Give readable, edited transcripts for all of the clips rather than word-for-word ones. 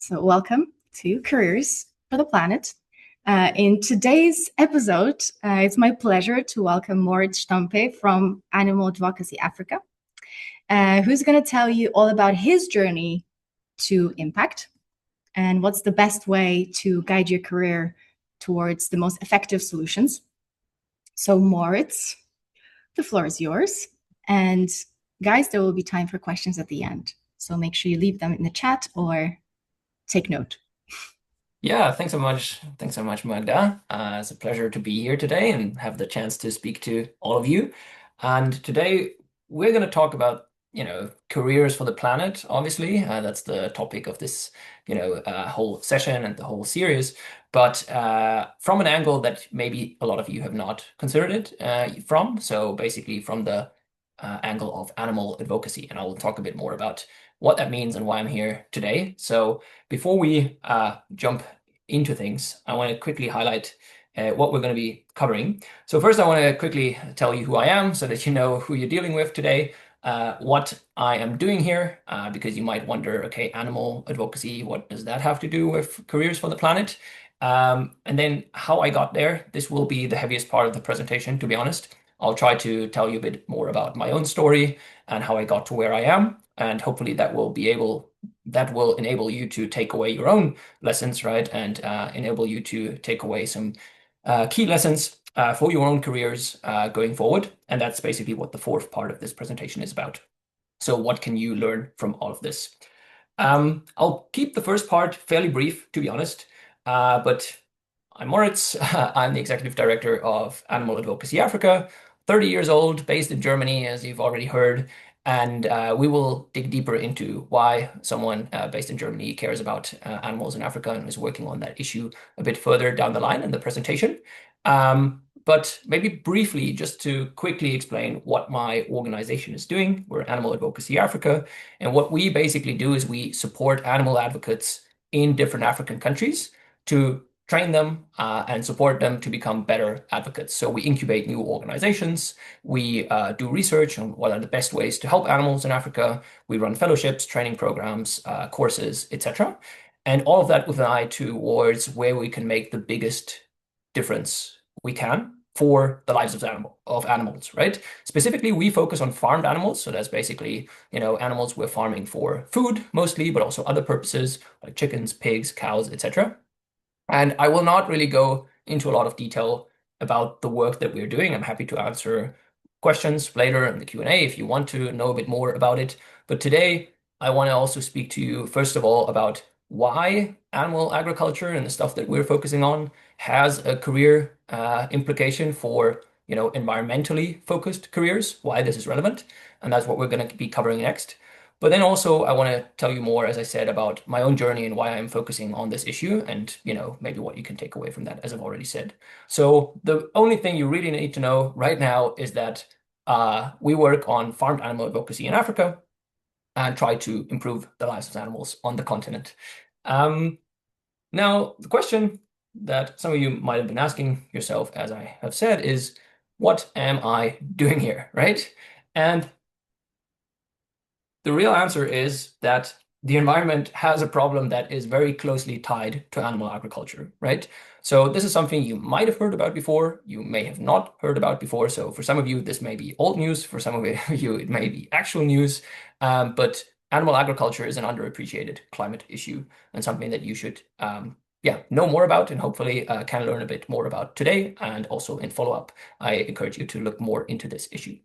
So, welcome to Careers for the Planet. In today's episode, it's my pleasure to welcome Moritz Stumpe from Animal Advocacy Africa, who's going to tell you all about his journey to impact and what's the best way to guide your career towards the most effective solutions. So, Moritz, the floor is yours. And guys, there will be time for questions at the end. So make sure you leave them in the chat or take note. Yeah, thanks so much. Thanks so much, Magda. It's a pleasure to be here today and have the chance to speak to all of you. And today we're going to talk about, careers for the planet, obviously. That's the topic of this, whole session and the whole series. But from an angle that maybe a lot of you have not considered it from. So basically from the angle of animal advocacy. And I will talk a bit more about what that means and why I'm here today. So before we jump into things, I want to quickly highlight what we're going to be covering. So first, I want to quickly tell you who I am so that you know who you're dealing with today, what I am doing here, because you might wonder, okay, animal advocacy, what does that have to do with careers for the planet? And then how I got there. This will be the heaviest part of the presentation, to be honest. I'll try to tell you a bit more about my own story and how I got to where I am, and hopefully that will enable you to take away your own lessons, right? And enable you to take away some key lessons for your own careers going forward. And that's basically what the fourth part of this presentation is about. So what can you learn from all of this? I'll keep the first part fairly brief, to be honest, but I'm Moritz. I'm the Executive Director of Animal Advocacy Africa, 30 years old, based in Germany, as you've already heard. And we will dig deeper into why someone based in Germany cares about animals in Africa and is working on that issue a bit further down the line in the presentation. But maybe briefly, just to quickly explain what my organization is doing. We're Animal Advocacy Africa. And what we basically do is we support animal advocates in different African countries to train them and support them to become better advocates. So we incubate new organizations, we do research on what are the best ways to help animals in Africa, we run fellowships, training programs, courses, etc. And all of that with an eye towards where we can make the biggest difference we can for the lives of animals, right? Specifically, we focus on farmed animals. So that's basically, animals we're farming for food mostly, but also other purposes like chickens, pigs, cows, etc. And I will not really go into a lot of detail about the work that we're doing. I'm happy to answer questions later in the Q&A if you want to know a bit more about it. But today, I want to also speak to you, first of all, about why animal agriculture and the stuff that we're focusing on has a career implication for, environmentally focused careers, why this is relevant. And that's what we're going to be covering next. But then also I want to tell you more, as I said, about my own journey and why I'm focusing on this issue and, maybe what you can take away from that, as I've already said. So the only thing you really need to know right now is that we work on farmed animal advocacy in Africa and try to improve the lives of animals on the continent. Now, the question that some of you might have been asking yourself, as I have said, is what am I doing here, right? And the real answer is that the environment has a problem that is very closely tied to animal agriculture, right? So this is something you might have heard about before, you may have not heard about before. So for some of you, this may be old news. For some of you, it may be actual news. But animal agriculture is an underappreciated climate issue and something that you should know more about and hopefully can learn a bit more about today. And also in follow-up, I encourage you to look more into this issue.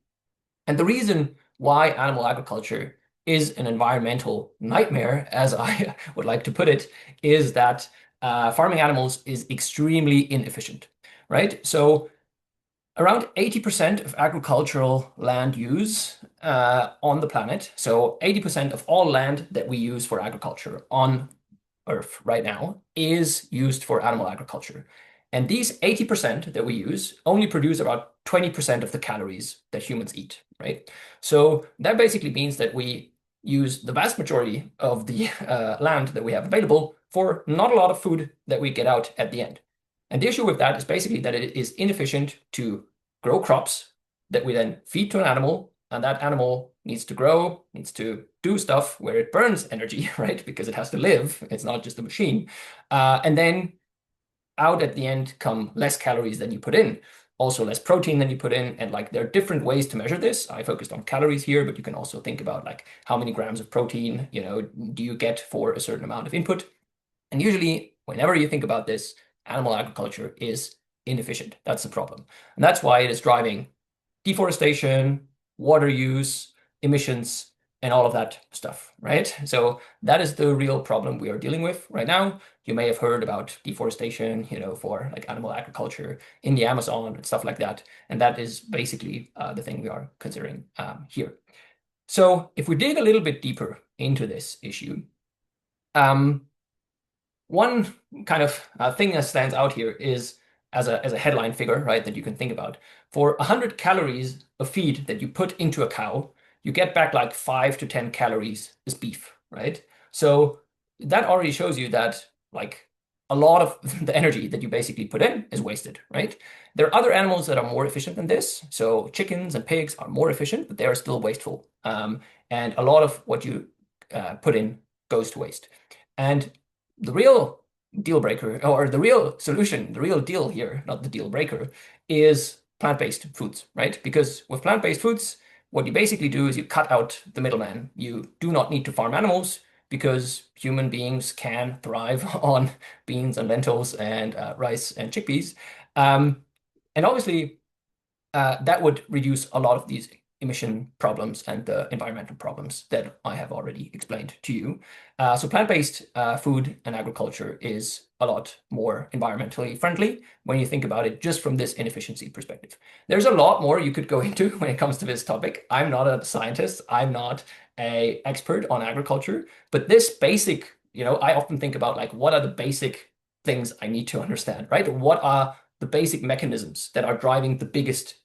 And the reason why animal agriculture is an environmental nightmare, as I would like to put it, is that farming animals is extremely inefficient, right? So around 80% of agricultural land use on the planet, so 80% of all land that we use for agriculture on Earth right now is used for animal agriculture. And these 80% that we use only produce about 20% of the calories that humans eat, right? So that basically means that we use the vast majority of the land that we have available for not a lot of food that we get out at the end. And the issue with that is basically that it is inefficient to grow crops that we then feed to an animal, and that animal needs to grow, needs to do stuff where it burns energy, right? Because it has to live. It's not just a machine. And then out at the end come less calories than you put in, also less protein than you put in. And like there are different ways to measure this. I focused on calories here, but you can also think about like how many grams of protein, do you get for a certain amount of input. And usually, whenever you think about this, animal agriculture is inefficient. That's the problem. And that's why it is driving deforestation, water use, emissions, and all of that stuff, right? So that is the real problem we are dealing with right now. You may have heard about deforestation, for like animal agriculture in the Amazon and stuff like that. And that is basically the thing we are considering here. So if we dig a little bit deeper into this issue, one kind of thing that stands out here is as a headline figure, right, that you can think about. For 100 calories of feed that you put into a cow, you get back like 5 to 10 calories as beef, right? So that already shows you that like a lot of the energy that you basically put in is wasted, right? There are other animals that are more efficient than this. So chickens and pigs are more efficient, but they are still wasteful. And a lot of what you put in goes to waste. And the real deal breaker, or the real solution, the real deal here, not the deal breaker, is plant-based foods, right? Because with plant-based foods, what you basically do is you cut out the middleman. You do not need to farm animals because human beings can thrive on beans and lentils and rice and chickpeas. And obviously, that would reduce a lot of these emission problems and the environmental problems that I have already explained to you. So plant-based food and agriculture is a lot more environmentally friendly when you think about it just from this inefficiency perspective. There's a lot more you could go into when it comes to this topic. I'm not a scientist. I'm not an expert on agriculture, but this basic, I often think about like, what are the basic things I need to understand, right? What are the basic mechanisms that are driving the biggest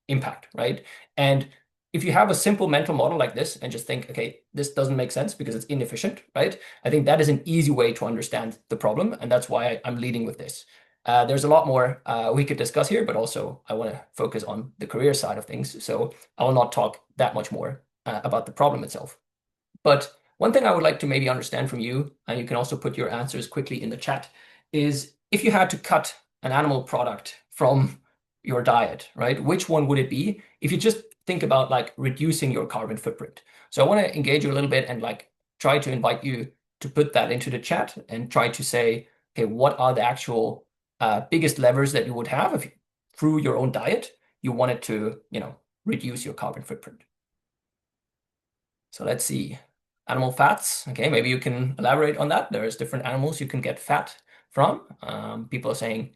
impact, right? And if you have a simple mental model like this and just think, okay, this doesn't make sense because it's inefficient, right? I think that is an easy way to understand the problem. And that's why I'm leading with this. There's a lot more we could discuss here, but also I want to focus on the career side of things. So I will not talk that much more about the problem itself. But one thing I would like to maybe understand from you, and you can also put your answers quickly in the chat, is if you had to cut an animal product from your diet, right? Which one would it be? If you just think about like reducing your carbon footprint. So I want to engage you a little bit and like try to invite you to put that into the chat and try to say, okay, what are the actual biggest levers that you would have if through your own diet you wanted to, reduce your carbon footprint. So let's see. Animal fats. Okay, maybe you can elaborate on that. There's different animals you can get fat from. People are saying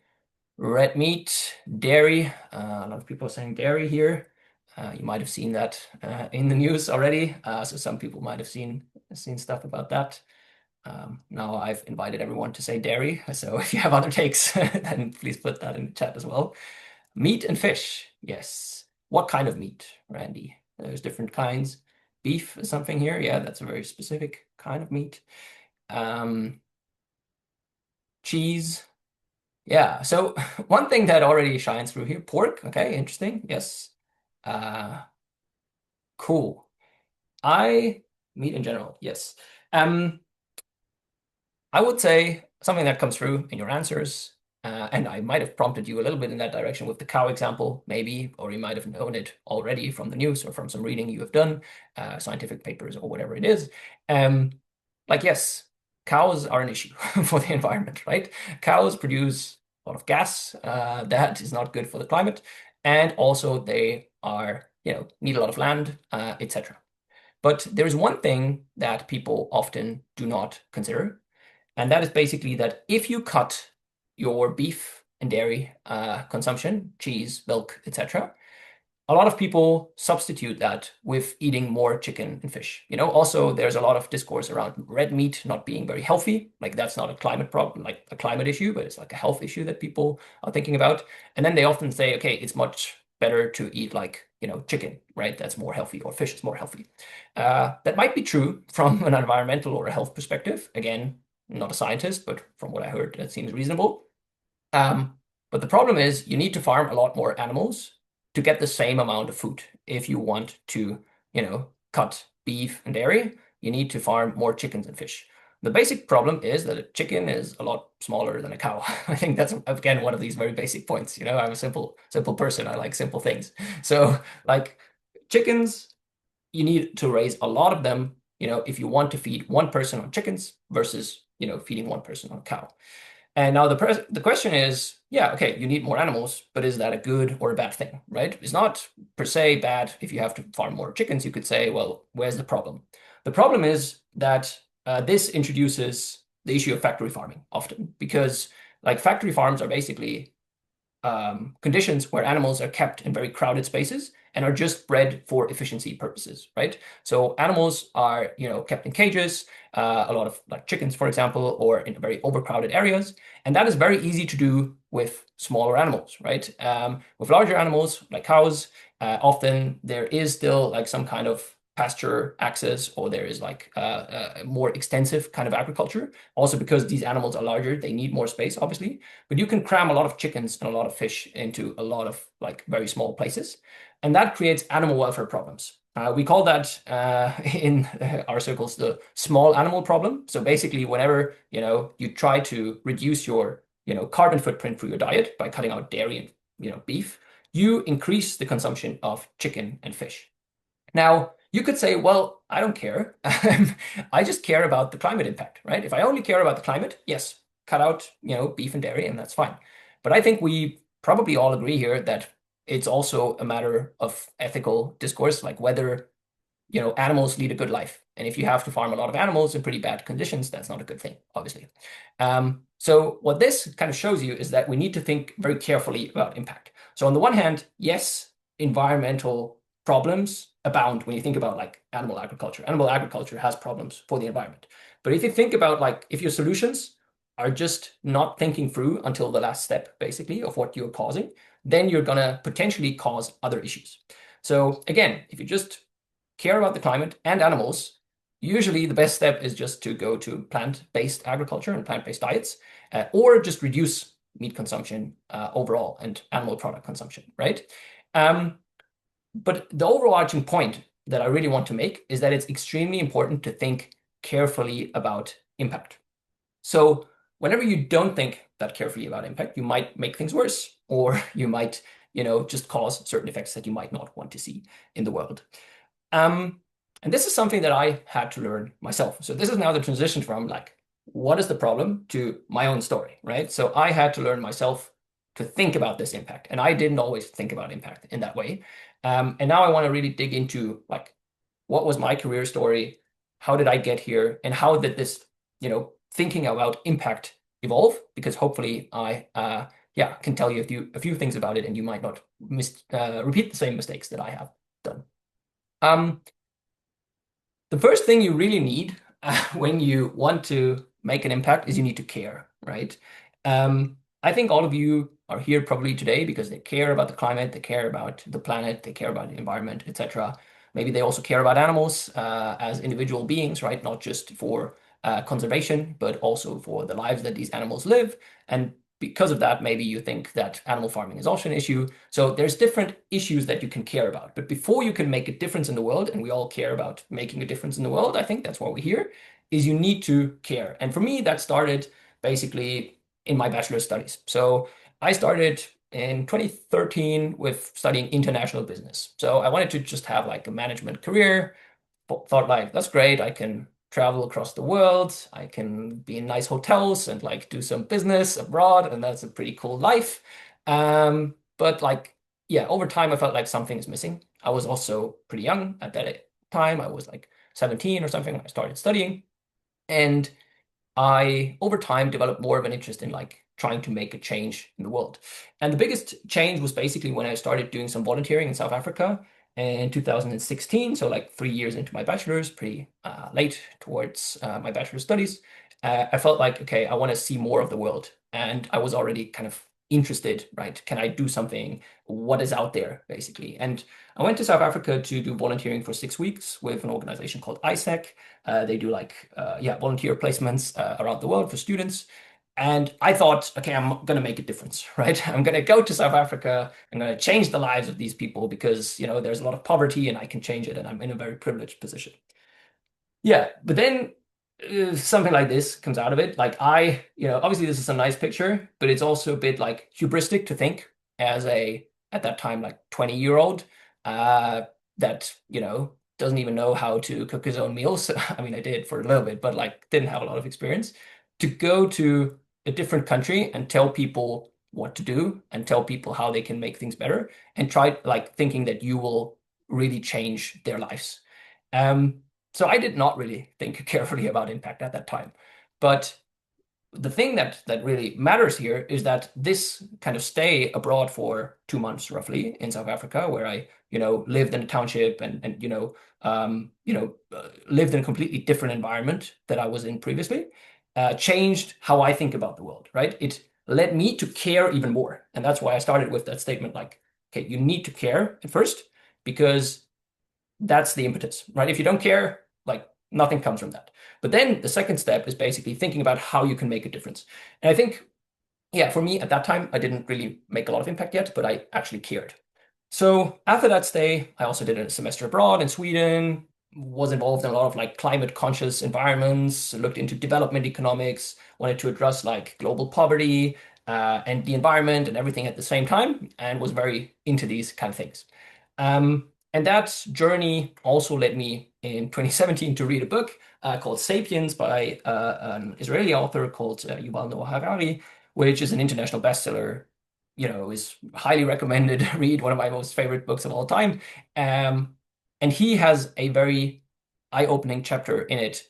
red meat, dairy. A lot of people are saying dairy here. You might have seen that in the news already. So some people might have seen stuff about that. Now I've invited everyone to say dairy. So if you have other takes, then please put that in the chat as well. Meat and fish. Yes. What kind of meat, Randy? There's different kinds. Beef is something here. Yeah, that's a very specific kind of meat. Cheese. Yeah, so one thing that already shines through here, pork. Okay, interesting. Yes. Cool. Meat in general, yes. I would say something that comes through in your answers, and I might have prompted you a little bit in that direction with the cow example, maybe, or you might have known it already from the news or from some reading you have done, scientific papers or whatever it is. Like, yes, cows are an issue for the environment, right? Cows produce a lot of gas that is not good for the climate, and also they are, need a lot of land, etc. But there is one thing that people often do not consider, and that is basically that if you cut your beef and dairy consumption, cheese, milk, etc., a lot of people substitute that with eating more chicken and fish. Also there's a lot of discourse around red meat not being very healthy. Like that's not a climate problem, like a climate issue, but it's like a health issue that people are thinking about. And then they often say, okay, it's much better to eat like, chicken, right? That's more healthy, or fish is more healthy. That might be true from an environmental or a health perspective. Again, I'm not a scientist, but from what I heard, that seems reasonable. But the problem is you need to farm a lot more animals to get the same amount of food if you want to, cut beef and dairy, you need to farm more chickens and fish. The basic problem is that a chicken is a lot smaller than a cow. I think that's again one of these very basic points. I'm a simple person. I like simple things. So like chickens, you need to raise a lot of them, if you want to feed one person on chickens versus, feeding one person on cow. And now the question is, yeah, okay, you need more animals, but is that a good or a bad thing, right? It's not per se bad if you have to farm more chickens. You could say, well, where's the problem? The problem is that this introduces the issue of factory farming often, because like factory farms are basically conditions where animals are kept in very crowded spaces and are just bred for efficiency purposes, right? So animals are, kept in cages, a lot of like chickens, for example, or in very overcrowded areas. And that is very easy to do with smaller animals, right? With larger animals like cows, often there is still like some kind of pasture access, or there is like a more extensive kind of agriculture. Also, because these animals are larger, they need more space, obviously. But you can cram a lot of chickens and a lot of fish into a lot of like very small places, and that creates animal welfare problems. We call that in our circles the small animal problem. So basically, whenever you try to reduce your carbon footprint for your diet by cutting out dairy and beef, you increase the consumption of chicken and fish. Now, you could say, well, I don't care. I just care about the climate impact, right? If I only care about the climate, yes, cut out, beef and dairy, and that's fine. But I think we probably all agree here that it's also a matter of ethical discourse, like whether, animals lead a good life. And if you have to farm a lot of animals in pretty bad conditions, that's not a good thing, obviously. So what this kind of shows you is that we need to think very carefully about impact. So on the one hand, yes, environmental problems abound when you think about like animal agriculture. Animal agriculture has problems for the environment. But if you think about like if your solutions are just not thinking through until the last step, basically, of what you're causing, then you're gonna potentially cause other issues. So again, if you just care about the climate and animals, usually the best step is just to go to plant-based agriculture and plant-based diets, or just reduce meat consumption overall and animal product consumption, right? But the overarching point that I really want to make is that it's extremely important to think carefully about impact. So whenever you don't think that carefully about impact, you might make things worse, or you might, just cause certain effects that you might not want to see in the world. And this is something that I had to learn myself. So this is now the transition from like, what is the problem to my own story, right? So I had to learn myself to think about this impact. And I didn't always think about impact in that way. And now I want to really dig into like, what was my career story? How did I get here? And how did this, thinking about impact evolve? Because hopefully I, can tell you a few things about it, and you might not repeat the same mistakes that I have done. The first thing you really need when you want to make an impact is you need to care, right? I think all of you are here probably today because they care about the climate, they care about the planet, they care about the environment, etc. Maybe they also care about animals as individual beings, right? Not just for conservation, but also for the lives that these animals live. And because of that, maybe you think that animal farming is also an issue. So there's different issues that you can care about. But before you can make a difference in the world, and we all care about making a difference in the world, I think that's why we're here, is you need to care. And for me, that started basically in my bachelor's studies. So I started in 2013 with studying international business. So I wanted to just have like a management career, thought like, that's great. I can travel across the world. I can be in nice hotels and like do some business abroad, and that's a pretty cool life. But like, yeah, over time, I felt like something is missing. I was also pretty young at that time. I was like 17 or something when I started studying. And I, over time, developed more of an interest in like trying to make a change in the world. And the biggest change was basically when I started doing some volunteering in South Africa in 2016. So like 3 years into my bachelor's, pretty late towards my bachelor's studies. I felt like, okay, I want to see more of the world. And I was already kind of interested, right? Can I do something? What is out there, basically? And I went to South Africa to do volunteering for 6 weeks with an organization called ISEC. They do like, volunteer placements around the world for students. And I thought, okay, I'm going to make a difference, right? I'm going to go to South Africa. I'm going to change the lives of these people because, there's a lot of poverty and I can change it. And I'm in a very privileged position. Yeah, but then something like this comes out of it. Like obviously this is a nice picture, but it's also a bit like hubristic to think as at that time, like 20-year-old, uh, that, doesn't even know how to cook his own meals. I mean, I did for a little bit, but like didn't have a lot of experience. To go to a different country and tell people what to do and tell people how they can make things better and try like thinking that you will really change their lives. Um, so I did not really think carefully about impact at that time. But the thing that really matters here is that this kind of stay abroad for 2 months roughly in South Africa, where I, lived in a township and lived in a completely different environment that I was in previously, changed how I think about the world, right? It led me to care even more. And that's why I started with that statement like, okay, you need to care at first because that's the impetus, right? If you don't care, like nothing comes from that. But then the second step is basically thinking about how you can make a difference. And I think, yeah, for me at that time, I didn't really make a lot of impact yet, but I actually cared. So after that stay, I also did a semester abroad in Sweden, was involved in a lot of like climate conscious environments, looked into development economics, wanted to address like global poverty and the environment and everything at the same time, and was very into these kind of things. And that journey also led me in 2017 to read a book called Sapiens by an Israeli author called Yuval Noah Harari, which is an international bestseller, is highly recommended read, one of my most favorite books of all time. And he has a very eye-opening chapter in it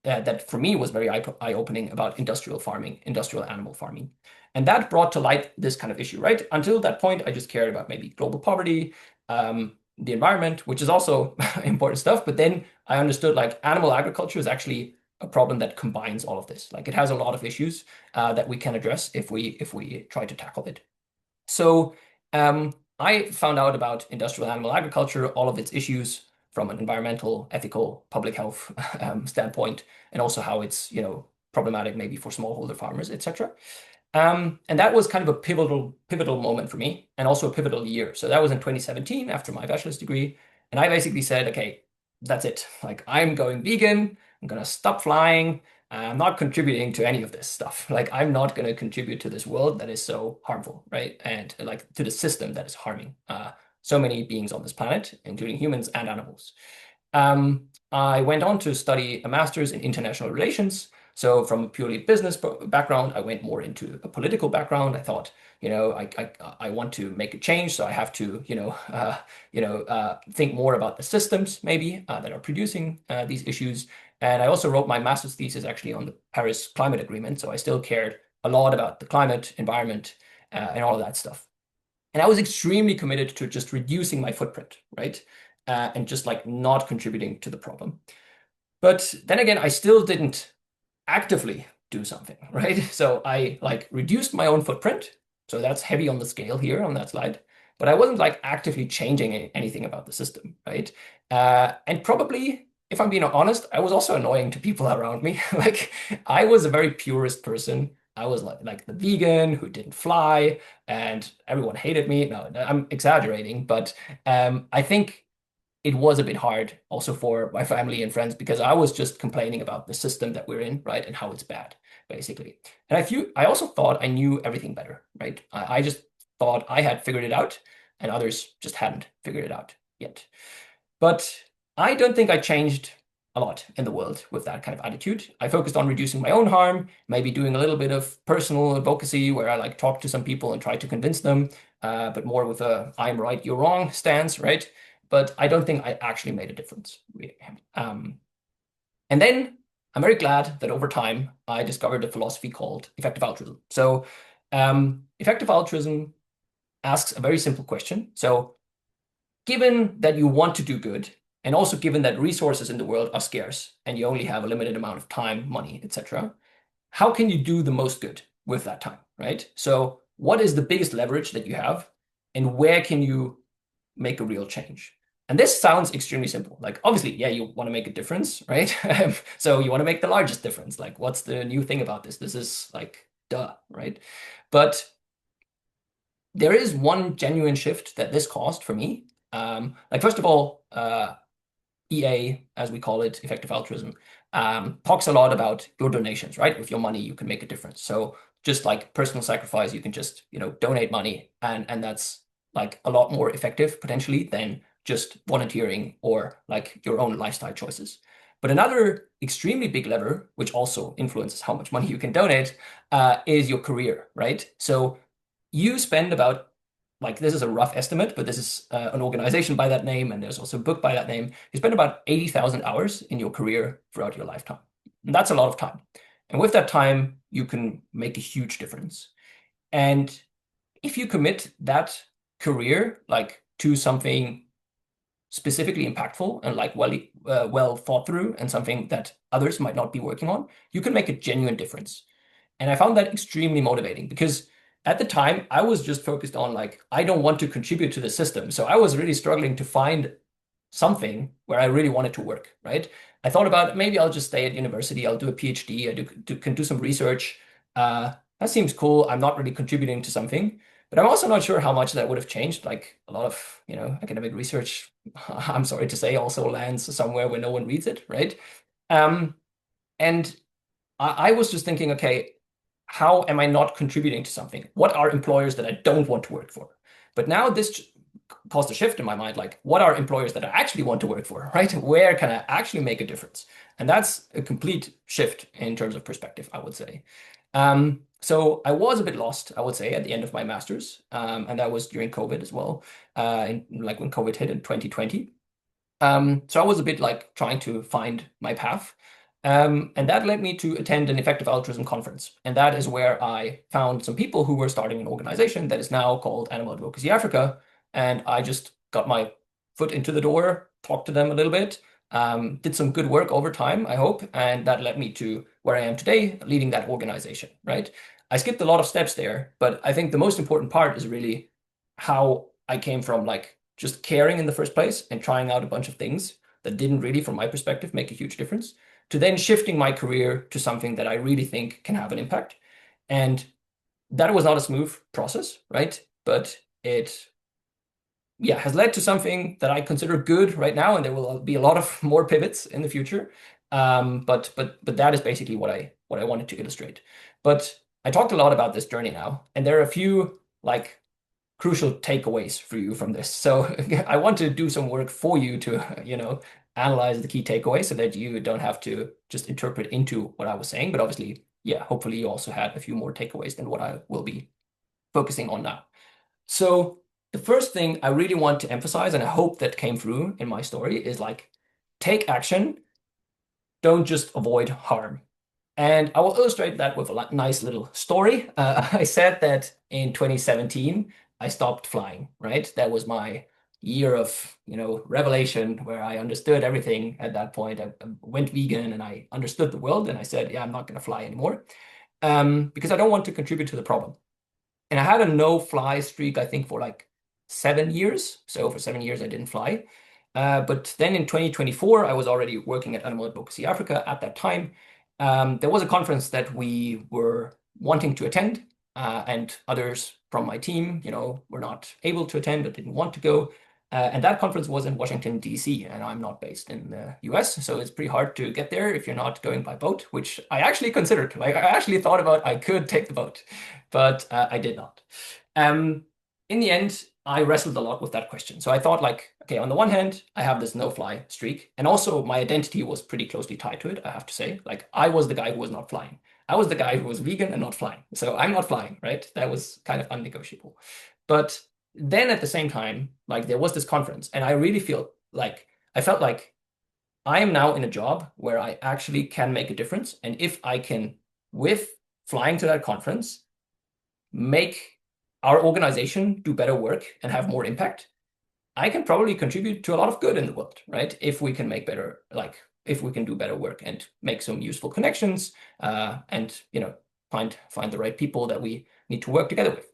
that for me was very eye-opening about industrial farming, industrial animal farming. And that brought to light this kind of issue, right? Until that point, I just cared about maybe global poverty, the environment, which is also important stuff. But then I understood like animal agriculture is actually a problem that combines all of this. Like it has a lot of issues that we can address if we try to tackle it. So I found out about industrial animal agriculture, all of its issues from an environmental, ethical, public health standpoint, and also how it's problematic maybe for smallholder farmers, etc. And that was kind of a pivotal moment for me, and also a pivotal year. So that was in 2017 after my bachelor's degree, and I basically said, okay, that's it. Like I'm going vegan. I'm gonna stop flying. I'm not contributing to any of this stuff. Like I'm not going to contribute to this world that is so harmful, right? And like to the system that is harming so many beings on this planet, including humans and animals. I went on to study a master's in international relations. So from a purely business background, I went more into a political background. I thought, I want to make a change, so I have to, think more about the systems maybe that are producing these issues. And I also wrote my master's thesis actually on the Paris Climate Agreement. So I still cared a lot about the climate, environment, and all of that stuff. And I was extremely committed to just reducing my footprint, right? And just like not contributing to the problem. But then again, I still didn't actively do something, right? So I like reduced my own footprint. So that's heavy on the scale here on that slide. But I wasn't like actively changing anything about the system, right? And probably, if I'm being honest, I was also annoying to people around me. Like I was a very purist person. I was like the vegan who didn't fly, and everyone hated me. No, I'm exaggerating, but I think it was a bit hard also for my family and friends because I was just complaining about the system that we're in, right, and how it's bad, basically. And I also thought I knew everything better, right? I just thought I had figured it out, and others just hadn't figured it out yet. But I don't think I changed a lot in the world with that kind of attitude. I focused on reducing my own harm, maybe doing a little bit of personal advocacy where I like talk to some people and try to convince them, but more with a I'm right, you're wrong stance, right? But I don't think I actually made a difference, really. And then I'm very glad that over time I discovered a philosophy called effective altruism. So effective altruism asks a very simple question. So given that you want to do good, and also given that resources in the world are scarce and you only have a limited amount of time, money, etc., how can you do the most good with that time, right? So what is the biggest leverage that you have, and where can you make a real change? And this sounds extremely simple. Like, obviously, yeah, you want to make a difference, right? So you want to make the largest difference. Like, what's the new thing about this? This is like duh, right? But there is one genuine shift that this caused for me. Like first of all, EA, as we call it, effective altruism, talks a lot about your donations, right? With your money, you can make a difference. So just like personal sacrifice, you can just, donate money, and that's like a lot more effective potentially than just volunteering or like your own lifestyle choices. But another extremely big lever, which also influences how much money you can donate, is your career, right? So you spend about, like, this is a rough estimate, but this is an organization by that name, and there's also a book by that name. You spend about 80,000 hours in your career throughout your lifetime. And that's a lot of time. And with that time, you can make a huge difference. And if you commit that career like to something specifically impactful and like well thought through and something that others might not be working on, you can make a genuine difference. And I found that extremely motivating because at the time I was just focused on like, I don't want to contribute to the system. So I was really struggling to find something where I really wanted to work, right? I thought about maybe I'll just stay at university, I'll do a PhD, can do some research. That seems cool. I'm not really contributing to something, but I'm also not sure how much that would have changed. Like a lot of, academic research, I'm sorry to say, also lands somewhere where no one reads it, right? Um, and I was just thinking, okay, how am I not contributing to something? What are employers that I don't want to work for? But now this caused a shift in my mind, like what are employers that I actually want to work for, right? Where can I actually make a difference? And that's a complete shift in terms of perspective, I would say. So I was a bit lost, I would say, at the end of my master's, and that was during COVID as well, like when COVID hit in 2020. So I was a bit like trying to find my path. And that led me to attend an effective altruism conference. And that is where I found some people who were starting an organization that is now called Animal Advocacy Africa. And I just got my foot into the door, talked to them a little bit, did some good work over time, I hope. And that led me to where I am today, leading that organization, right? I skipped a lot of steps there, but I think the most important part is really how I came from like just caring in the first place and trying out a bunch of things that didn't really, from my perspective, make a huge difference, to then shifting my career to something that I really think can have an impact. And that was not a smooth process, right? But it, yeah, has led to something that I consider good right now, and there will be a lot of more pivots in the future. But that is basically what I wanted to illustrate. But I talked a lot about this journey now, and there are a few like crucial takeaways for you from this. So I want to do some work for you to, analyze the key takeaways so that you don't have to just interpret into what I was saying. But obviously, yeah, hopefully you also had a few more takeaways than what I will be focusing on now. So the first thing I really want to emphasize, and I hope that came through in my story, is like take action, don't just avoid harm. And I will illustrate that with a nice little story. I said that in 2017, I stopped flying, right? That was my year of, revelation where I understood everything at that point. I went vegan and I understood the world and I said, yeah, I'm not going to fly anymore because I don't want to contribute to the problem. And I had a no fly streak, I think, for like 7 years. So for 7 years, I didn't fly. But then in 2024, I was already working at Animal Advocacy Africa at that time. There was a conference that we were wanting to attend, and others from my team, were not able to attend or didn't want to go. And that conference was in Washington, D.C., and I'm not based in the US, so it's pretty hard to get there if you're not going by boat, which I actually considered. Like, I actually thought about I could take the boat, but I did not. Um, in the end, I wrestled a lot with that question. So I thought, like, okay, on the one hand, I have this no-fly streak, and also my identity was pretty closely tied to it, I have to say. Like, I was the guy who was not flying. I was the guy who was vegan and not flying. So I'm not flying, right? That was kind of unnegotiable. But then at the same time, like, there was this conference, and I really I felt like I am now in a job where I actually can make a difference. And if I can, with flying to that conference, make our organization do better work and have more impact, I can probably contribute to a lot of good in the world, right? If we can make better, like if we can do better work and make some useful connections, and find the right people that we need to work together with.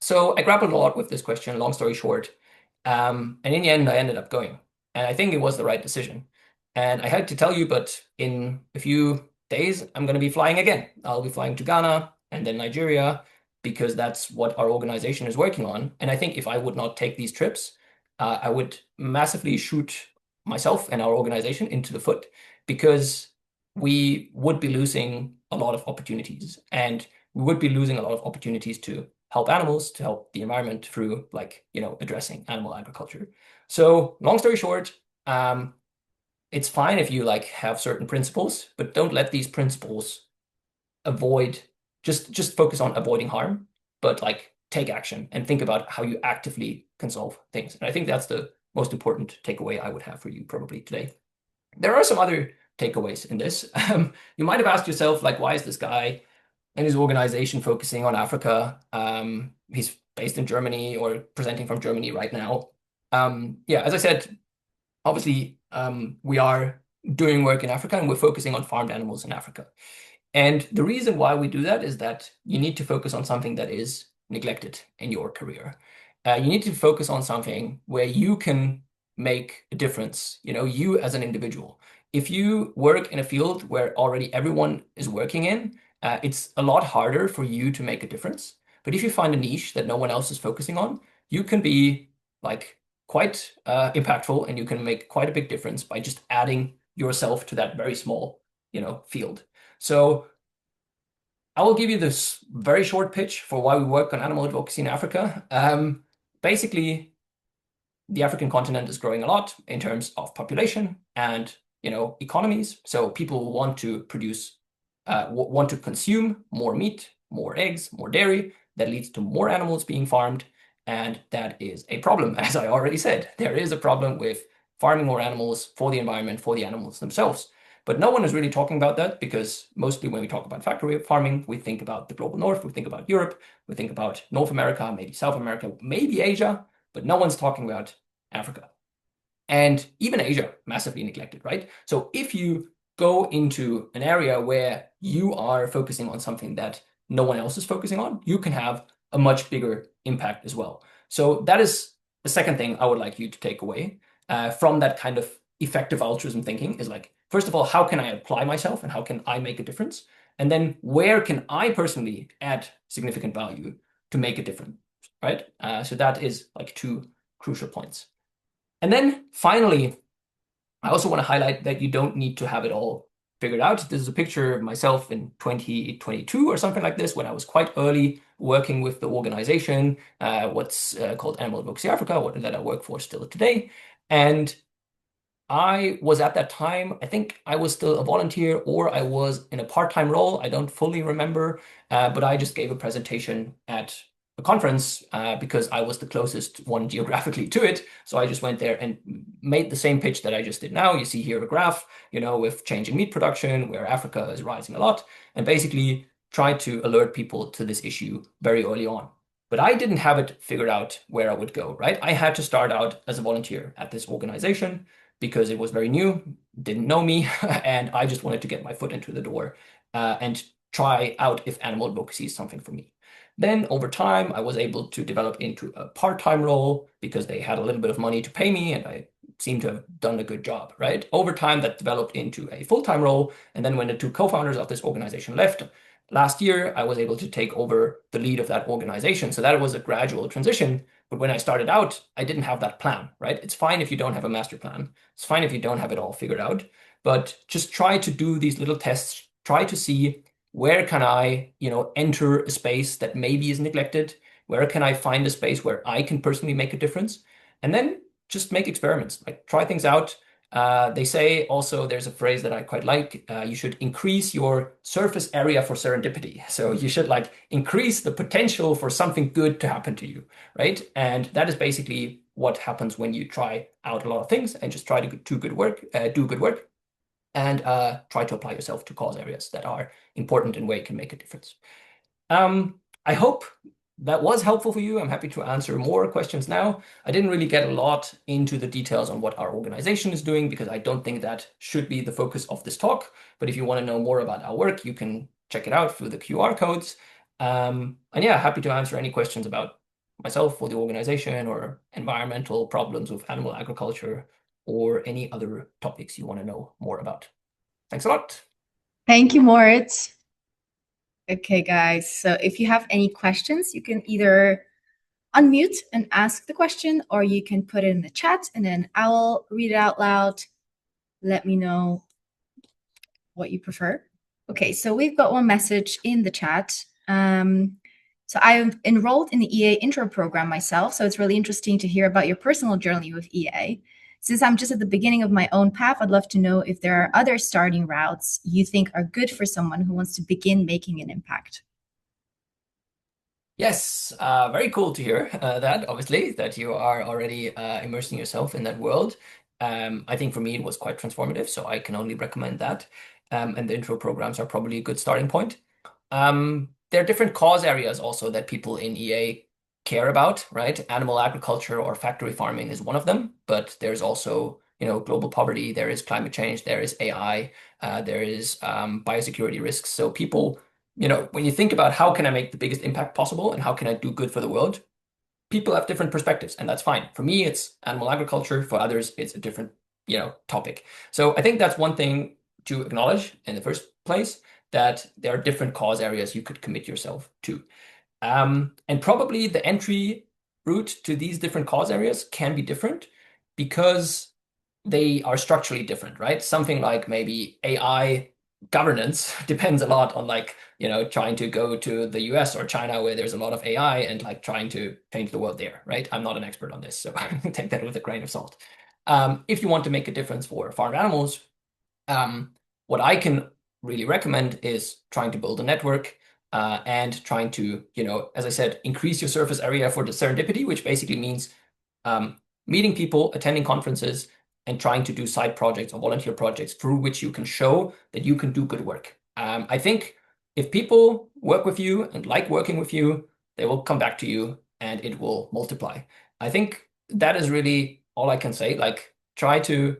So I grappled a lot with this question, long story short. And in the end, I ended up going. And I think it was the right decision. And I had to tell you, but in a few days, I'm going to be flying again. I'll be flying to Ghana. and then Nigeria, because that's what our organization is working on. And I think if I would not take these trips, I would massively shoot myself and our organization into the foot because we would be losing a lot of opportunities, and we would be losing a lot of opportunities to help animals, to help the environment through addressing animal agriculture. So long story short, it's fine if you have certain principles, but don't let these principles avoid just focus on avoiding harm, but take action and think about how you actively can solve things. And I think that's the most important takeaway I would have for you probably today. There are some other takeaways in this. You might have asked yourself, why is this guy and his organization focusing on Africa? He's based in Germany or presenting from Germany right now. Yeah, as I said, obviously, we are doing work in Africa and we're focusing on farmed animals in Africa. And the reason why we do that is that you need to focus on something that is neglected in your career. You need to focus on something where you can make a difference, you as an individual. If you work in a field where already everyone is working in, it's a lot harder for you to make a difference. But if you find a niche that no one else is focusing on, you can be quite impactful, and you can make quite a big difference by just adding yourself to that very small, field. So I will give you this very short pitch for why we work on animal advocacy in Africa. Basically, the African continent is growing a lot in terms of population and economies. So people want to want to consume more meat, more eggs, more dairy. That leads to more animals being farmed, and that is a problem. As I already said, there is a problem with farming more animals for the environment, for the animals themselves. But no one is really talking about that because mostly when we talk about factory farming, we think about the global north, we think about Europe, we think about North America, maybe South America, maybe Asia, but no one's talking about Africa. And even Asia, massively neglected, right? So if you go into an area where you are focusing on something that no one else is focusing on, you can have a much bigger impact as well. So that is the second thing I would like you to take away from that kind of effective altruism thinking is first of all, how can I apply myself and how can I make a difference? And then where can I personally add significant value to make a difference, right? So that is two crucial points. And then finally, I also want to highlight that you don't need to have it all figured out. This is a picture of myself in 2022 or something like this, when I was quite early working with the organization, what's called Animal Advocacy Africa, that I work for still today. And I was at that time, I think I was still a volunteer or I was in a part-time role. I don't fully remember, but I just gave a presentation at a conference because I was the closest one geographically to it. So I just went there and made the same pitch that I just did now. You see here a graph, with changing meat production, where Africa is rising a lot, and basically tried to alert people to this issue very early on. But I didn't have it figured out where I would go, right? I had to start out as a volunteer at this organization because it was very new, didn't know me, and I just wanted to get my foot into the door and try out if animal advocacy is something for me. Then over time, I was able to develop into a part-time role because they had a little bit of money to pay me and I seemed to have done a good job, right? Over time, that developed into a full-time role. And then when the two co-founders of this organization left last year, I was able to take over the lead of that organization. So that was a gradual transition. But when I started out, I didn't have that plan, right? It's fine if you don't have a master plan. It's fine if you don't have it all figured out, but just try to do these little tests, try to see where can I, enter a space that maybe is neglected? Where can I find a space where I can personally make a difference? And then just make experiments, try things out. They say also, there's a phrase that I quite like, you should increase your surface area for serendipity. So you should increase the potential for something good to happen to you, right? And that is basically what happens when you try out a lot of things and just try to do good work, and try to apply yourself to cause areas that are important and where you can make a difference. I hope that was helpful for you. I'm happy to answer more questions now. I didn't really get a lot into the details on what our organization is doing because I don't think that should be the focus of this talk. But if you want to know more about our work, you can check it out through the QR codes. And yeah, happy to answer any questions about myself or the organization or environmental problems with animal agriculture or any other topics you want to know more about. Thanks a lot. Thank you, Moritz. Okay, guys. So if you have any questions, you can either unmute and ask the question, or you can put it in the chat and then I will read it out loud. Let me know what you prefer. Okay, so we've got one message in the chat. So I've enrolled in the EA intro program myself, so it's really interesting to hear about your personal journey with EA. Since I'm just at the beginning of my own path, I'd love to know if there are other starting routes you think are good for someone who wants to begin making an impact. Yes, very cool to hear that, obviously, that you are already immersing yourself in that world. I think for me it was quite transformative, so I can only recommend that. And the intro programs are probably a good starting point. There are different cause areas also that people in EA care about, right? Animal agriculture or factory farming is one of them, but there's also, global poverty, there is climate change, there is AI, there is biosecurity risks. So people, when you think about how can I make the biggest impact possible and how can I do good for the world, people have different perspectives, and that's fine. For me, it's animal agriculture. For others, it's a different, topic. So I think that's one thing to acknowledge in the first place, that there are different cause areas you could commit yourself to. And probably the entry route to these different cause areas can be different because they are structurally different, right? Something like maybe AI governance depends a lot on trying to go to the US or China where there's a lot of AI and like trying to change the world there, right? I'm not an expert on this, so take that with a grain of salt. If you want to make a difference for farm animals, um, what I can really recommend is trying to build a network and trying to, as I said, increase your surface area for the serendipity, which basically means meeting people, attending conferences, and trying to do side projects or volunteer projects through which you can show that you can do good work. I think if people work with you and like working with you, they will come back to you and it will multiply. I think that is really all I can say. Like, try to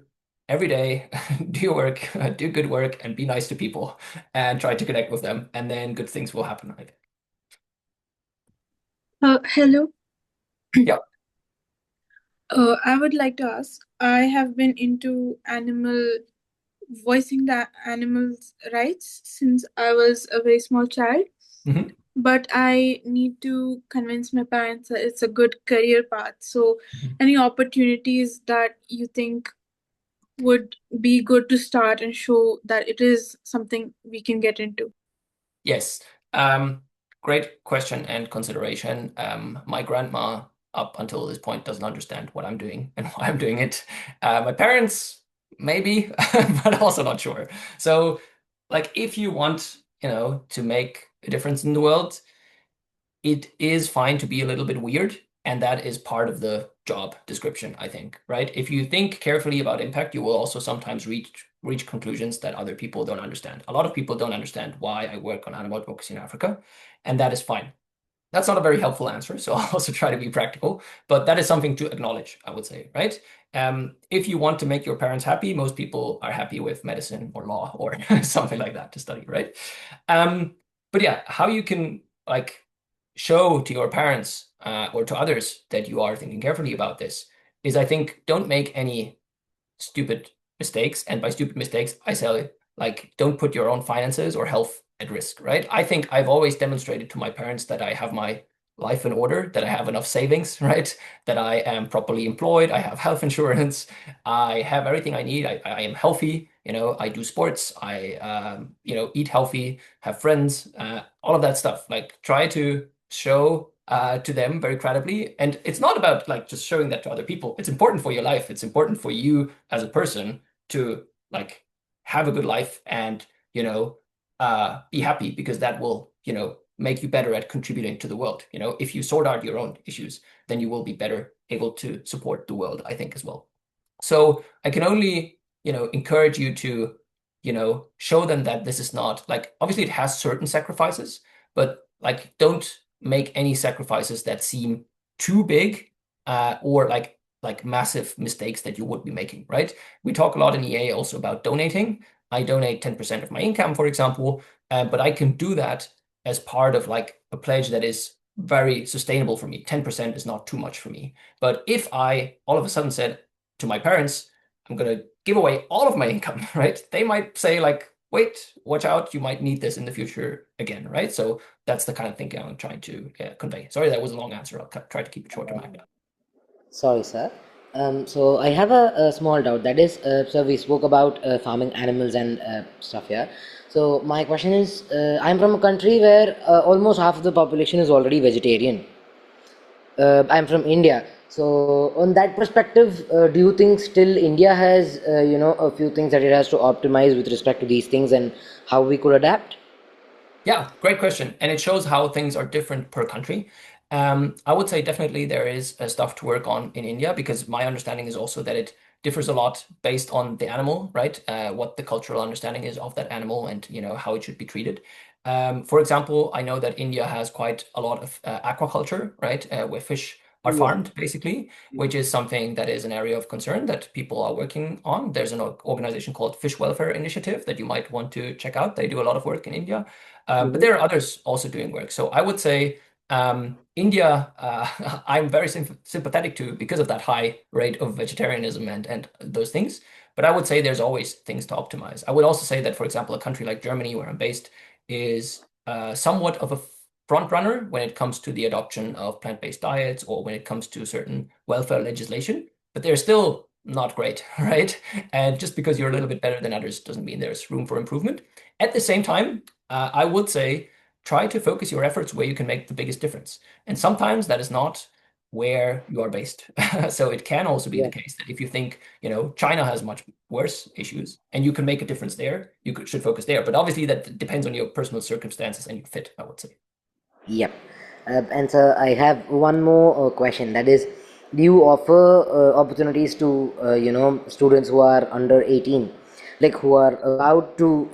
every day do your work, do good work, and be nice to people and try to connect with them, and then good things will happen. I think. Hello. Yeah. I would like to ask, I have been into voicing the animals' rights since I was a very small child, Mhm. but I need to convince my parents that it's a good career path. So, any opportunities that you think would be good to start and show that it is something we can get into? Yes. Great question and consideration. My grandma, up until this point, doesn't understand what I'm doing and why I'm doing it. My parents, maybe, but also not sure. So, like, if you want, to make a difference in the world, it is fine to be a little bit weird, and that is part of the job description, I think, right? If you think carefully about impact, you will also sometimes reach conclusions that other people don't understand. A lot of people don't understand why I work on animal advocacy in Africa, and that is fine. That's not a very helpful answer, so I'll also try to be practical, but that is something to acknowledge, I would say, right? If you want to make your parents happy, most people are happy with medicine or law or something like that to study, right? But yeah, how you can like show to your parents or to others that you are thinking carefully about this is, I think, don't make any stupid mistakes. And by stupid mistakes, I say, like, don't put your own finances or health at risk, right? I think I've always demonstrated to my parents that I have my life in order, that I have enough savings, right? That I am properly employed, I have health insurance, I have everything I need, I am healthy, I do sports, I, eat healthy, have friends, all of that stuff. Like, try to show to them very credibly. And it's not about like just showing that to other people. It's important for your life. It's important for you as a person to like have a good life and be happy, because that will make you better at contributing to the world. If you sort out your own issues, then you will be better able to support the world, I think, as well. So I can only encourage you to show them that this is not like, obviously it has certain sacrifices, but like don't make any sacrifices that seem too big or like massive mistakes that you would be making, right? We talk a lot in EA also about donating. I donate 10% of my income, for example, but I can do that as part of like a pledge that is very sustainable for me. 10% is not too much for me. But if I all of a sudden said to my parents, I'm going to give away all of my income, right? They might say like, wait, watch out, you might need this in the future again, right? So that's the kind of thinking I'm trying to convey. Sorry, that was a long answer. I'll try to keep it short to Magda. Sorry, sir. So I have a small doubt. That is, so we spoke about farming animals and stuff here. So my question is, I'm from a country where almost half of the population is already vegetarian. I'm from India. So on that perspective, do you think still India has, a few things that it has to optimize with respect to these things and how we could adapt? Yeah, great question. And it shows how things are different per country. I would say definitely there is stuff to work on in India because my understanding is also that it differs a lot based on the animal, right? What the cultural understanding is of that animal and how it should be treated. For example, I know that India has quite a lot of aquaculture, right? Where fish are Yeah. farmed, basically, which is something that is an area of concern that people are working on. There's an organization called Fish Welfare Initiative that you might want to check out. They do a lot of work in India. But there are others also doing work. So I would say India, I'm very sympathetic to because of that high rate of vegetarianism and those things. But I would say there's always things to optimize. I would also say that, for example, a country like Germany, where I'm based, is somewhat of a front runner when it comes to the adoption of plant-based diets or when it comes to certain welfare legislation. But they're still not great, right? And just because you're a little bit better than others doesn't mean there's room for improvement. At the same time, I would say try to focus your efforts where you can make the biggest difference. And sometimes that is not where you are based. So it can also be the Yeah. case that if you think, China has much worse issues and you can make a difference there, you should focus there. But obviously that depends on your personal circumstances and your fit, I would say. Yep. And so I have one more question. That is, do you offer opportunities to students who are under 18, like who are allowed to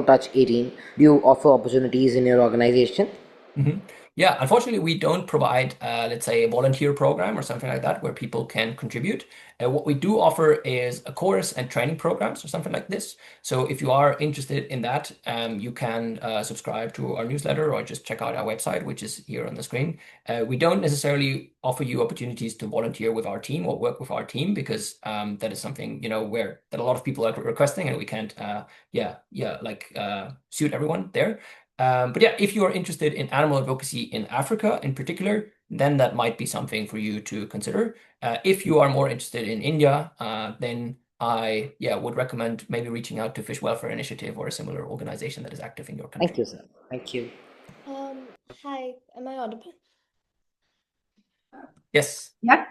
touch 18? Do you offer opportunities in your organization? Mhm. Yeah, unfortunately, we don't provide, let's say, a volunteer program or something like that where people can contribute. What we do offer is a course and training programs or something like this. So if you are interested in that, you can subscribe to our newsletter or just check out our website, which is here on the screen. We don't necessarily offer you opportunities to volunteer with our team or work with our team because that is something, where that a lot of people are requesting and we can't, suit everyone there. But yeah, if you are interested in animal advocacy in Africa in particular, then that might be something for you to consider. If you are more interested in India, then I would recommend maybe reaching out to Fish Welfare Initiative or a similar organization that is active in your Thank country. you, sir. Thank you. Hi, am I audible? Yes. Yeah.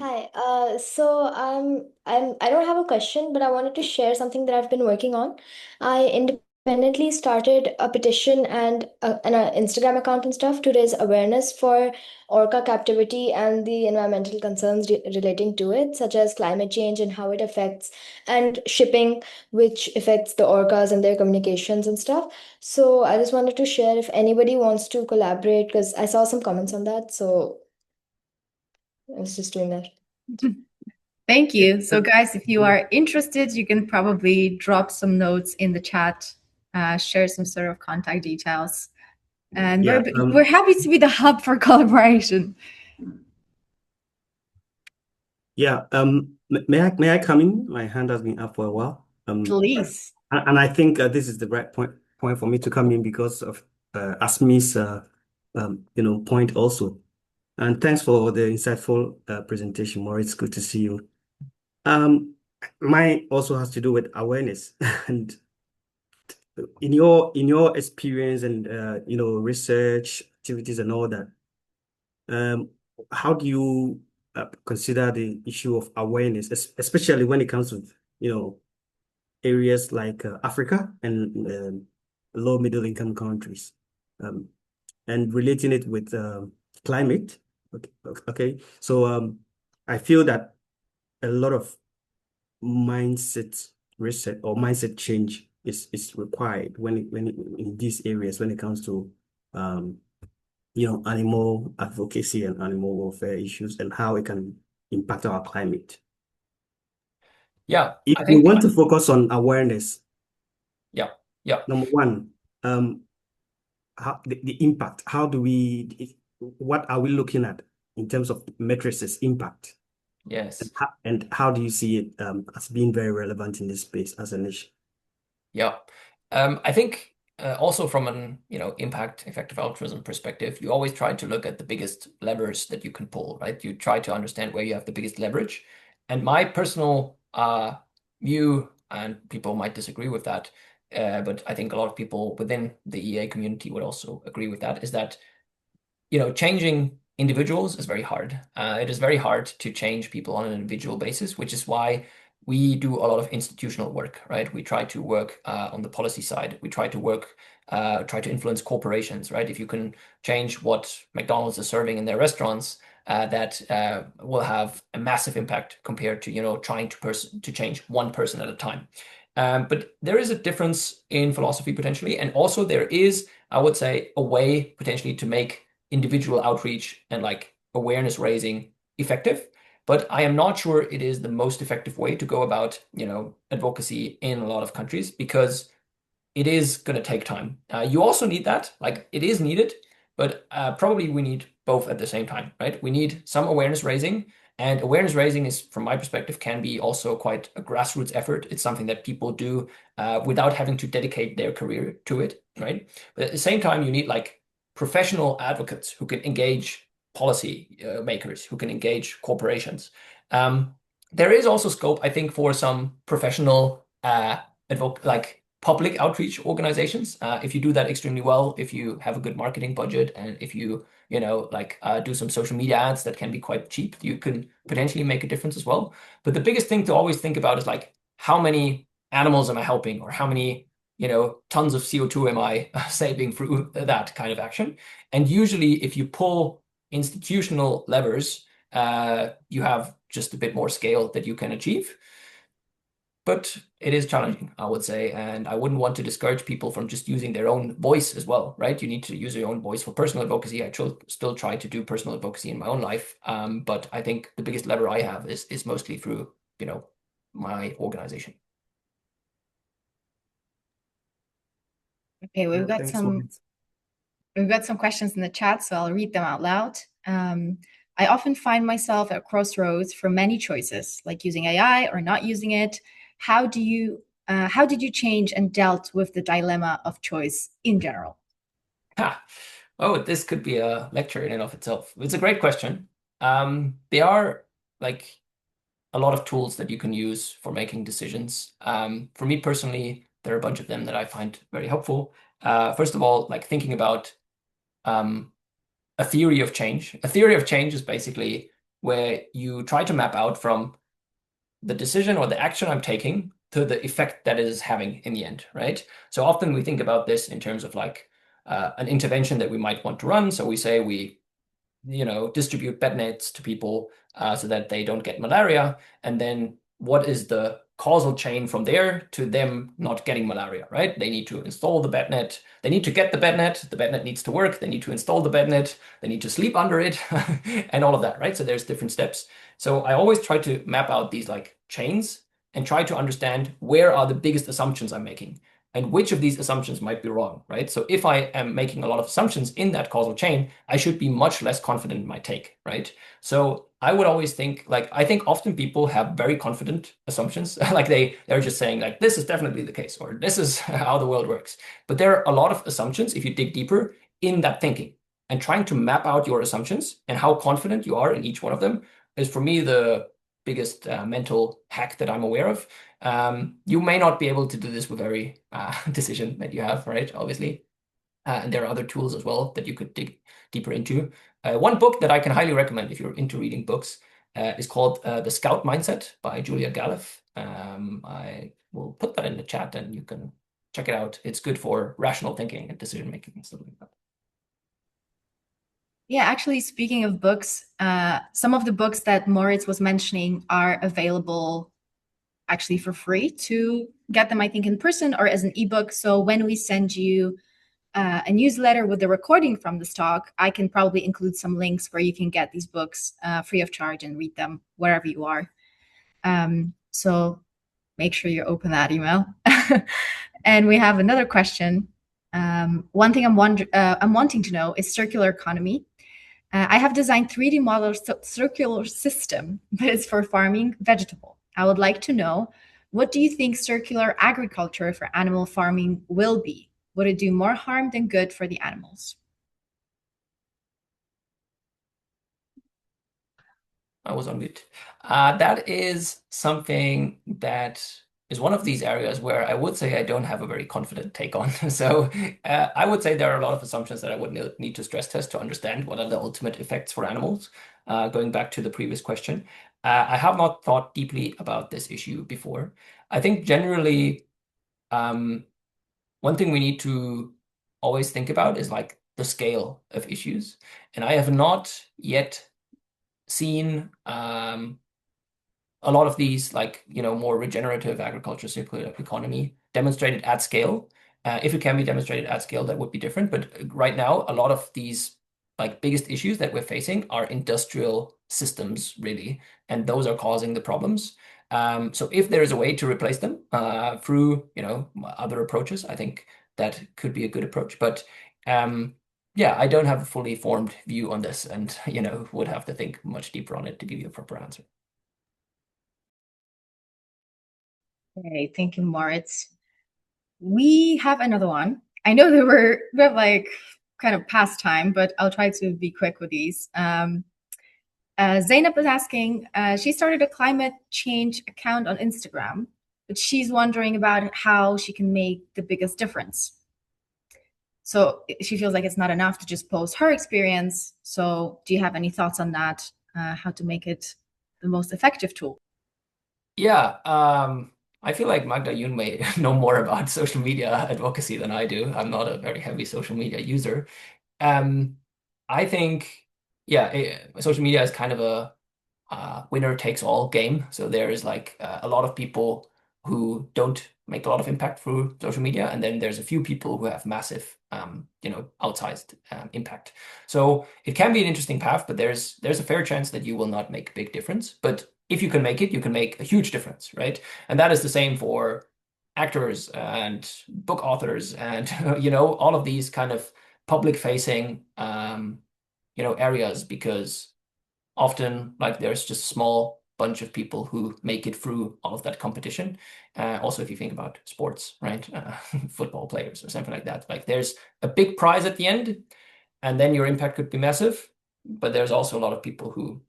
Hi. I don't have a question, but I wanted to share something that I've been working on. I independently started a petition and an Instagram account and stuff to raise awareness for orca captivity and the environmental concerns relating to it, such as climate change and how it affects, and shipping, which affects the orcas and their communications and stuff. So I just wanted to share if anybody wants to collaborate, because I saw some comments on that. So I was just doing that. Thank you. So, guys, if you are interested, you can probably drop some notes in the chat, share some sort of contact details. And Yeah, we're happy to be the hub for collaboration. yeah. May I come in? My hand has been up for a while. Please. And I think this is the right point for me to come in because of Asmi's point also. And thanks for the insightful presentation, Moritz. Good to see you. Mine also has to do with awareness. And in your experience and research activities and all that, how do you consider the issue of awareness, especially when it comes to areas like Africa and low middle income countries, and relating it with climate? Okay. So I feel that a lot of mindset reset or mindset change is required in these areas when it comes to animal advocacy and animal welfare issues and how it can impact our climate. Yeah, If I we think, want to focus on awareness, yeah. number one, how the impact, what are we looking at in terms of matrices impact? Yes. And how do you see it as being very relevant in this space as an issue? Yeah. I think also from an impact effective altruism perspective, you always try to look at the biggest levers that you can pull, right? You try to understand where you have the biggest leverage. And my personal view, and people might disagree with that, but I think a lot of people within the EA community would also agree with that, is that changing individuals is very hard. It is very hard to change people on an individual basis, which is why we do a lot of institutional work, right? We try to work on the policy side. We try to influence corporations, right? If you can change what McDonald's is serving in their restaurants, that will have a massive impact compared to trying to change one person at a time. But there is a difference in philosophy potentially, and also there is, I would say, a way potentially to make individual outreach and awareness raising effective. But I am not sure it is the most effective way to go about, advocacy in a lot of countries, because it is going to take time. You also need that, it is needed, but probably we need both at the same time, right? We need some awareness raising, and awareness raising is, from my perspective, can be also quite a grassroots effort. It's something that people do without having to dedicate their career to it, right? But at the same time, you need professional advocates who can engage policy makers, who can engage corporations. There is also scope, I think, for some professional public outreach organizations. If you do that extremely well, if you have a good marketing budget, and if you do some social media ads that can be quite cheap, you can potentially make a difference as well. But the biggest thing to always think about is how many animals am I helping, or how many tons of CO2 am I saving through that kind of action? And usually if you pull institutional levers, you have just a bit more scale that you can achieve. But it is challenging, I would say, and I wouldn't want to discourage people from just using their own voice as well, right? You need to use your own voice for personal advocacy. I still try to do personal advocacy in my own life, but I think the biggest lever I have is mostly through, my organization. Okay, we've got Thanks, some Moritz. we've got some questions in the chat, so I'll read them out loud. I often find myself at crossroads for many choices, like using AI or not using it. How did you change and dealt with the dilemma of choice in general? Oh, this could be a lecture in and of itself. It's a great question. There are a lot of tools that you can use for making decisions. For me personally, there are a bunch of them that I find very helpful. First of all, thinking about a theory of change. A theory of change is basically where you try to map out from the decision or the action I'm taking to the effect that it is having in the end, right? So often we think about this in terms of an intervention that we might want to run. So we say we distribute bed nets to people so that they don't get malaria. And then what is the causal chain from there to them not getting malaria, right? They need to install the bed net. They need to get the bed net. The bed net needs to work. They need to install the bed net. They need to sleep under it and all of that, right? So there's different steps. So I always try to map out these chains and try to understand where are the biggest assumptions I'm making, and which of these assumptions might be wrong, right? So if I am making a lot of assumptions in that causal chain, I should be much less confident in my take, right? So I would always think, I think often people have very confident assumptions. They're just saying this is definitely the case, or this is how the world works. But there are a lot of assumptions, if you dig deeper, in that thinking. And trying to map out your assumptions and how confident you are in each one of them is, for me, the biggest mental hack that I'm aware of. You may not be able to do this with every decision that you have, right? Obviously. And there are other tools as well that you could dig deeper into. One book that I can highly recommend if you're into reading books is called The Scout Mindset by Julia Galef. I will put that in the chat and you can check it out. It's good for rational thinking and decision making and stuff like that. Yeah, actually, speaking of books, some of the books that Moritz was mentioning are available actually for free to get them, I think, in person or as an ebook. So when we send you a newsletter with the recording from this talk, I can probably include some links where you can get these books free of charge and read them wherever you are. So make sure you open that email. And we have another question. One thing I'm wanting to know is circular economy. I have designed 3D model circular system, but it's for farming vegetable. I would like to know what do you think circular agriculture for animal farming will be? Would it do more harm than good for the animals? I was on mute. That is something that is one of these areas where I would say I don't have a very confident take on. So I would say there are a lot of assumptions that I would need to stress test to understand what are the ultimate effects for animals. Going back to the previous question, I have not thought deeply about this issue before. I think generally, one thing we need to always think about is like the scale of issues. And I have not yet seen a lot of these, like, more regenerative agriculture, circular economy demonstrated at scale. If it can be demonstrated at scale, that would be different. But right now, a lot of these like biggest issues that we're facing are industrial systems, really, and those are causing the problems. So if there is a way to replace them through other approaches, I think that could be a good approach. But yeah, I don't have a fully formed view on this, and would have to think much deeper on it to give you a proper answer. Okay, thank you, Moritz. We have another one. I know that we have like kind of past time, but I'll try to be quick with these. Zainab is asking, she started a climate change account on Instagram, but she's wondering about how she can make the biggest difference. So she feels like it's not enough to just post her experience. So do you have any thoughts on that? How to make it the most effective tool? Yeah, I feel like Magda, you may know more about social media advocacy than I do. I'm not a very heavy social media user. I think, yeah, social media is kind of a winner takes all game. So there is like a lot of people who don't make a lot of impact through social media, and then there's a few people who have massive, outsized impact. So it can be an interesting path, but there's a fair chance that you will not make a big difference. But if you can make it, you can make a huge difference, right? And that is the same for actors and book authors and all of these kind of public facing areas, because often like there's just a small bunch of people who make it through all of that competition. Also, if you think about sports, right? Football players or something like that, like there's a big prize at the end, and then your impact could be massive. But there's also a lot of people who,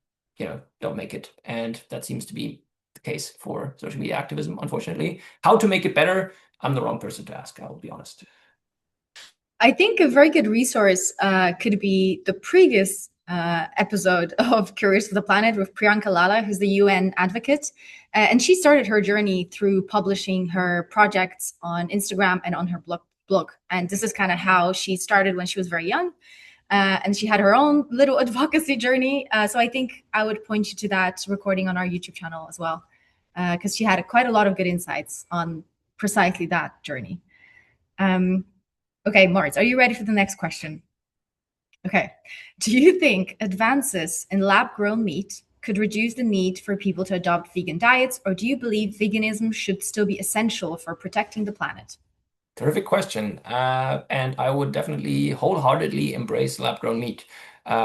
don't make it. And that seems to be the case for social media activism, unfortunately. How to make it better, I'm the wrong person to ask, I will be honest. I think a very good resource could be the previous episode of Curious for the Planet with Priyanka Lala, who's the UN advocate. And she started her journey through publishing her projects on Instagram and on her blog. And this is kind of how she started when she was very young. And she had her own little advocacy journey. So I think I would point you to that recording on our YouTube channel as well, because she had quite a lot of good insights on precisely that journey. Okay, Moritz, are you ready for the next question? Okay. Do you think advances in lab-grown meat could reduce the need for people to adopt vegan diets, or do you believe veganism should still be essential for protecting the planet? Terrific question. And I would definitely wholeheartedly embrace lab-grown meat.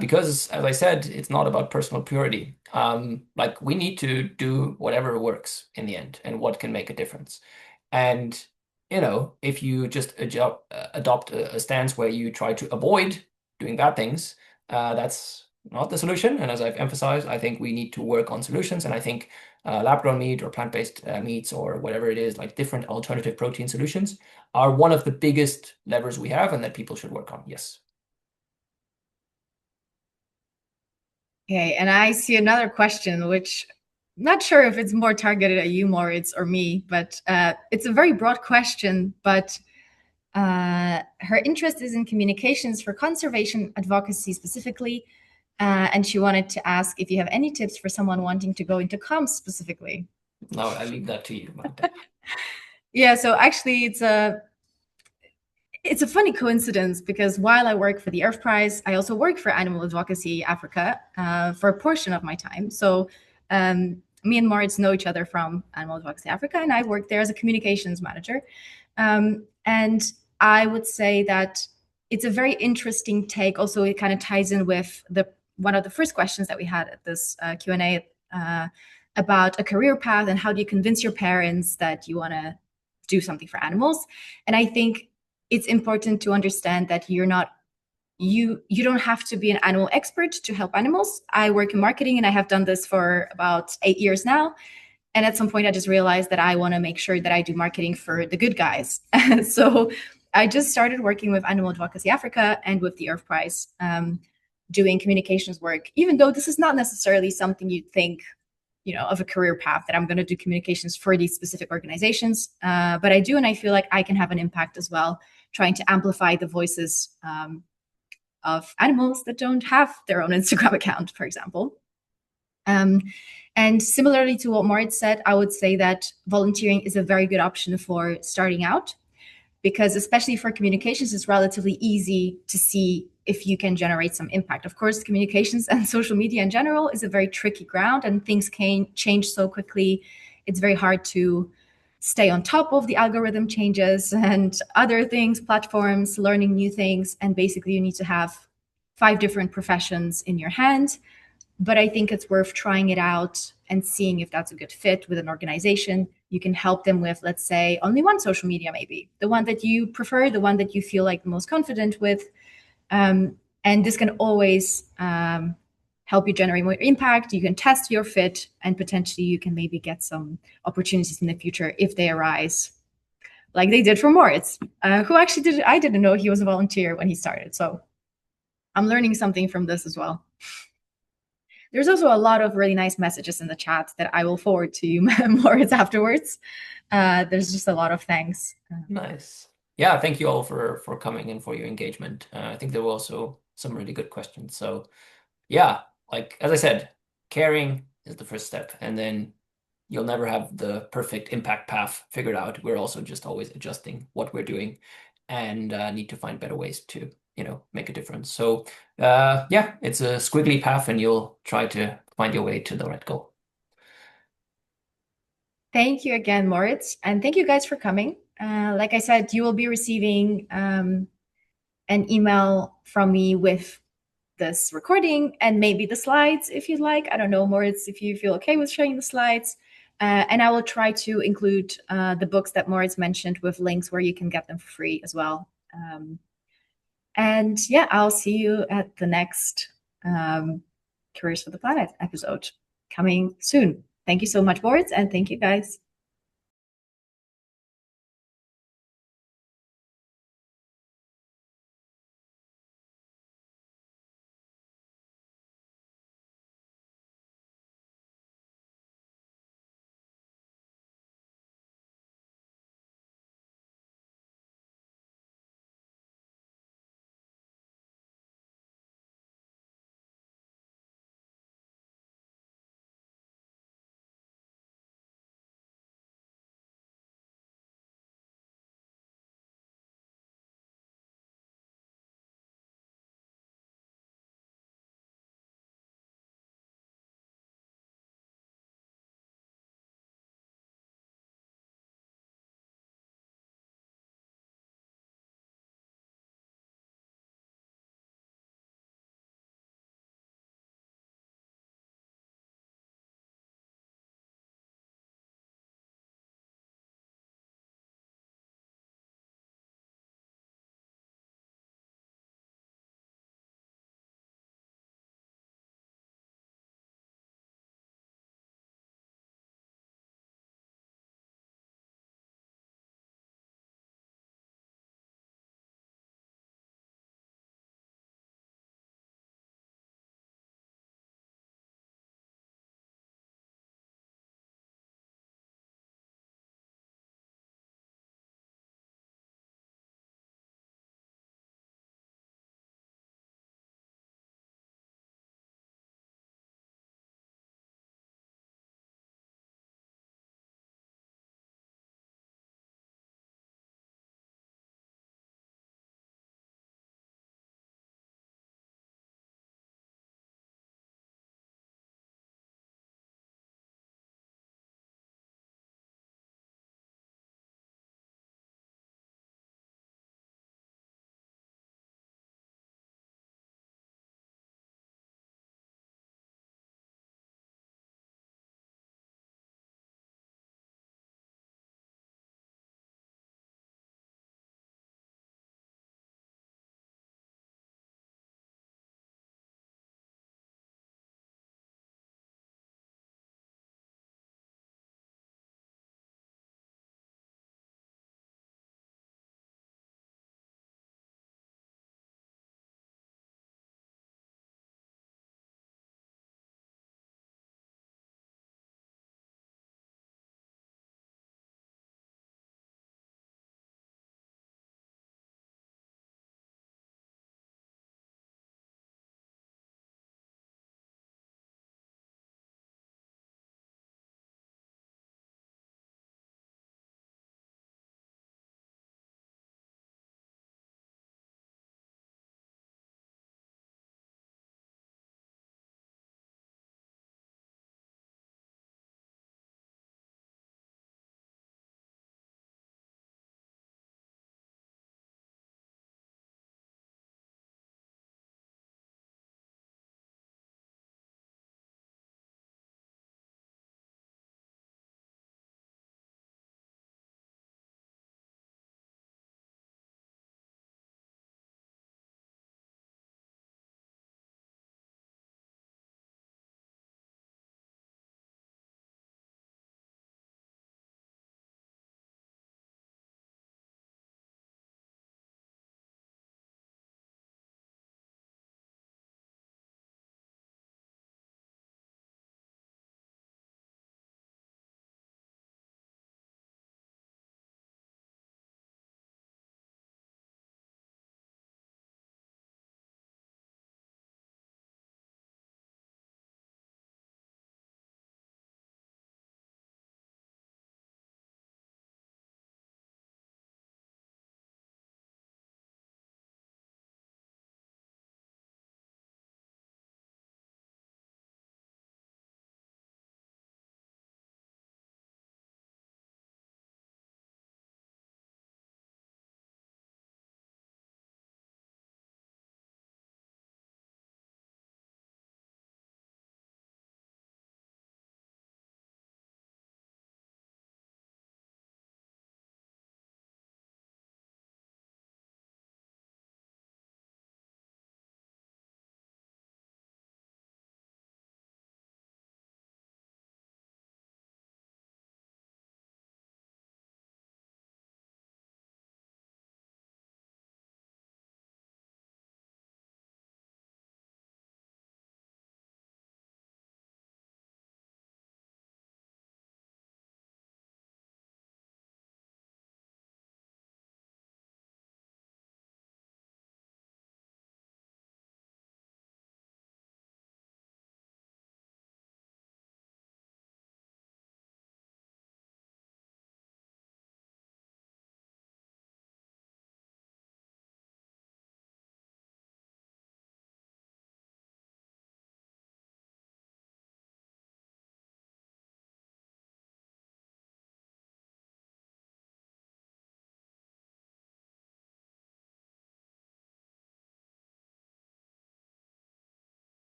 Because, as I said, it's not about personal purity. Like we need to do whatever works in the end and what can make a difference. And, if you just adopt a stance where you try to avoid doing bad things, that's not the solution. And as I've emphasized, I think we need to work on solutions. And I think lab-grown meat or plant-based meats or whatever it is, like different alternative protein solutions, are one of the biggest levers we have and that people should work on. Yes. Okay, and I see another question, which I'm not sure if it's more targeted at you, Moritz, or me, but it's a very broad question. But her interest is in communications for conservation advocacy specifically. And she wanted to ask if you have any tips for someone wanting to go into comms specifically. No, I leave that to you, Magda. Yeah, so actually it's a funny coincidence because while I work for the Earth Prize, I also work for Animal Advocacy Africa for a portion of my time. So me and Moritz know each other from Animal Advocacy Africa, and I work there as a communications manager. And I would say that it's a very interesting take. Also, it kind of ties in with one of the first questions that we had at this Q&A about a career path and how do you convince your parents that you want to do something for animals. And I think it's important to understand that you don't have to be an animal expert to help animals. I work in marketing and I have done this for about 8 years now. And at some point, I just realized that I want to make sure that I do marketing for the good guys. So I just started working with Animal Advocacy Africa and with the Earth Prize, doing communications work, even though this is not necessarily something you'd think, of a career path that I'm going to do communications for these specific organizations. But I do, and I feel like I can have an impact as well, trying to amplify the voices of animals that don't have their own Instagram account, for example. And similarly to what Moritz said, I would say that volunteering is a very good option for starting out, because especially for communications, it's relatively easy to see if you can generate some impact. Of course, communications and social media in general is a very tricky ground, and things can change so quickly. It's very hard to stay on top of the algorithm changes and other things, platforms, learning new things. And basically, you need to have 5 different professions in your hand. But I think it's worth trying it out and seeing if that's a good fit with an organization. You can help them with, let's say, only one social media, maybe the one that you prefer, the one that you feel like the most confident with. And this can always help you generate more impact. You can test your fit, and potentially you can maybe get some opportunities in the future if they arise, like they did for Moritz, who actually I didn't know he was a volunteer when he started. So I'm learning something from this as well. There's also a lot of really nice messages in the chat that I will forward to you, Moritz, afterwards. There's just a lot of thanks. Nice. Yeah, thank you all for coming and for your engagement. I think there were also some really good questions. So yeah, like as I said, caring is the first step, and then you'll never have the perfect impact path figured out. We're also just always adjusting what we're doing and need to find better ways to, make a difference. So yeah, it's a squiggly path and you'll try to find your way to the right goal. Thank you again, Moritz. And thank you guys for coming. Like I said, you will be receiving an email from me with this recording and maybe the slides if you'd like. I don't know, Moritz, if you feel okay with showing the slides. And I will try to include the books that Moritz mentioned with links where you can get them for free as well. And yeah, I'll see you at the next Careers for the Planet episode coming soon. Thank you so much, Moritz, and thank you guys.